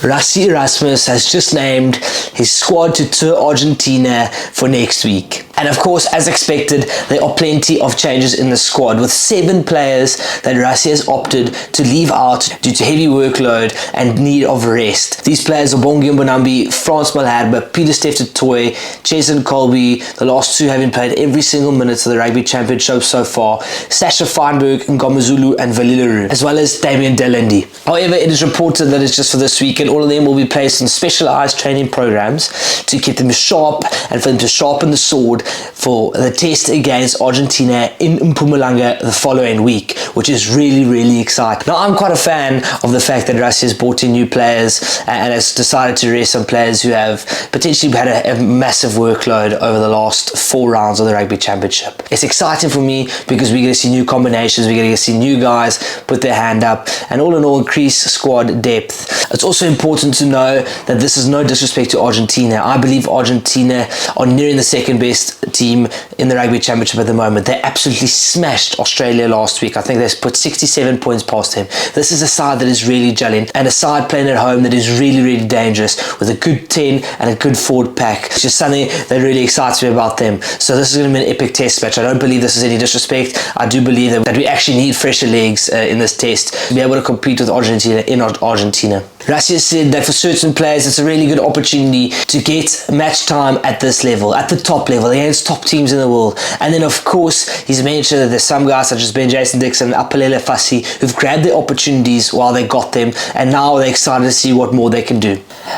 Rassie Erasmus has just named his squad to tour Argentina for next week. And of course, as expected, there are plenty of changes in the squad, with 7 players that Rassie has opted to leave out due to heavy workload and need of rest. These players are Bongi Mbonambi, Frans Malherbe, Peter Steph-Toy, Jason Colby, the last 2 having played every single minute of the Rugby Championship so far, Sasha Feinberg, Ngomazulu and Valilaru, as well as Damien Delandi. However, it is reported that it's just for this week, and all of them will be placed in specialized training programs to keep them sharp and for them to sharpen the sword for the test against Argentina in Mpumalanga the following week, which is really exciting. Now, I'm quite a fan of the fact that Rassie has brought in new players and has decided to rest some players who have potentially had a massive workload over the last 4 rounds of the Rugby Championship. It's exciting for me because we're going to see new combinations, we're going to see new guys put their hand up, and all in all increase squad depth. It's also important to know that this is no disrespect to Argentina. I believe Argentina are nearing the second best team in the Rugby Championship at the moment. They absolutely smashed Australia last week. I think they put 67 points past them. This is a side that is really gelling, and a side playing at home that is really dangerous, with a good 10 and a good forward pack. It's just something that really excites me about them. So this is going to be an epic test match. I don't believe this is any disrespect. I do believe that we actually need fresher legs in this test to be able to compete with Argentina in Argentina. Rassie said that for certain players it's a really good opportunity to get match time at this level, at the top level, against top teams in the world. And then of course he's mentioned that there's some guys such as Jason Dixon and Apelele Fassi who've grabbed their opportunities while they got them, and now they're excited to see what more they can do.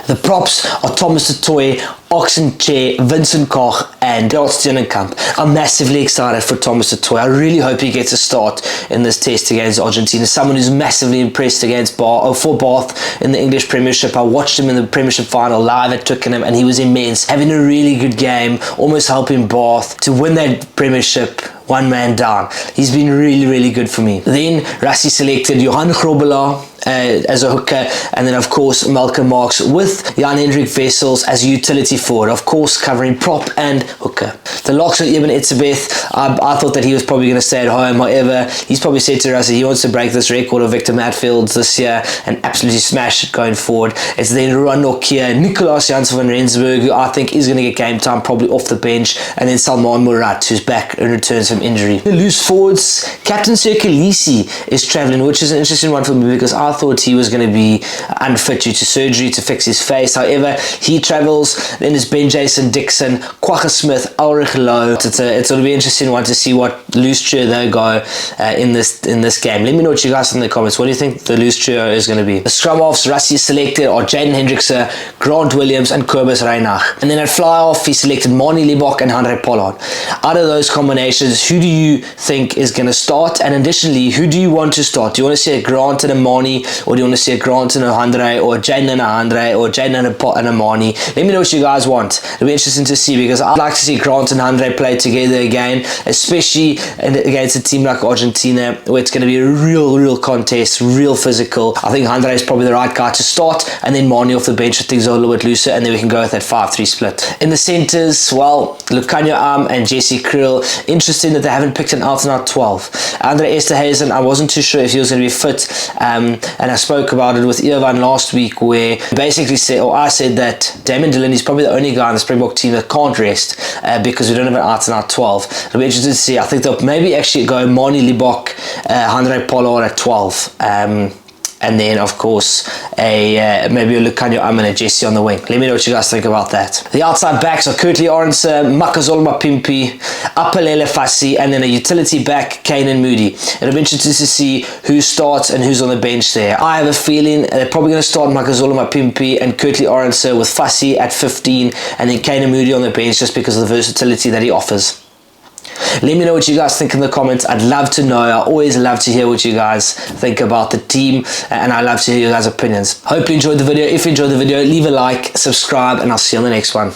The props are Thomas Toy, Oxenche, Vincent Koch and Björn Steenenkamp. I'm massively excited for Thomas Toy. I really hope he gets a start in this test against Argentina. Someone who's massively impressed against for Bath in the English Premiership. I watched him in the Premiership final live at Twickenham and he was immense, having a really good game, almost helping Bath to win that Premiership one man down. He's been really good for me. Then Rassie selected Johan Grobelaar as a hooker, and then of course Malcolm Marx with Jan-Hendrik Wessels as a utility forward, of course covering prop and hooker. The locks are Eben Etzebeth. I thought that he was probably going to stay at home. However, he's probably said to Rassie he wants to break this record of Victor Matfields this year and absolutely smash it going forward. It's then Ruan Nokia, Nicolaas Janssen van Rensburg, who I think is going to get game time probably off the bench, and then Salman Murat, who's back and returns from injury. The loose forwards, Captain Serkelisi is travelling, which is an interesting one for me because I thought he was going to be unfit due to surgery to fix his face. However, he travels. Then there's Jason Dixon, Quagga Smith, Ulrich Lowe. It's going to be an interesting one to see what loose trio they go in this game. Let me know what you guys think in the comments. What do you think the loose trio is going to be? The scrum offs Rassie selected are Jaden Hendrickse, Grant Williams and Kobus Reinach. And then at fly off he selected Manie and Handre Pollard. Out of those combinations, who do you think is going to start? And additionally, who do you want to start? Do you want to see a Grant and a Manie, or do you want to see a Grant and a Handre, or a Jaden and a Handre, or a Jaden and a Manie? Let me know what you guys want. It'll be interesting to see because I'd like to see Grant and Handre play together again, especially against a team like Argentina where it's going to be a real contest, real physical. I think Handre is probably the right guy to start, and then Manie off the bench if things are a little bit looser, and then we can go with that 5-3 split. In the centres, well, Lucanio and Jesse Krill. Interesting that they haven't picked an out-and-out 12. Andre Esterhuizen, I wasn't too sure if he was going to be fit, and I spoke about it with Irvan last week, where basically I said that Damien Dillon is probably the only guy in the Springbok team that can't rest because we don't have an out-and-out 12. It'll be interesting to see. I think they'll maybe actually go Manie Libbok, Handre Pollard at 12. And then of course maybe a Lucanio and a Jesse on the wing. Let me know what you guys think about that. The outside backs are Kurtley Arendse, Makazole Mapimpi, Apelele Fassi, and then a utility back, Kane Moody. It'll be interesting to see who starts and who's on the bench there. I have a feeling they're probably going to start Makazole Mapimpi and Kurtley Arendse with Fassi at 15, and then Kane Moody on the bench just because of the versatility that he offers. Let me know what you guys think in the comments. I'd love to know. I always love to hear what you guys think about the team, and I love to hear your guys' opinions. Hope you enjoyed the video. If you enjoyed the video, leave a like, subscribe, and I'll see you on the next one.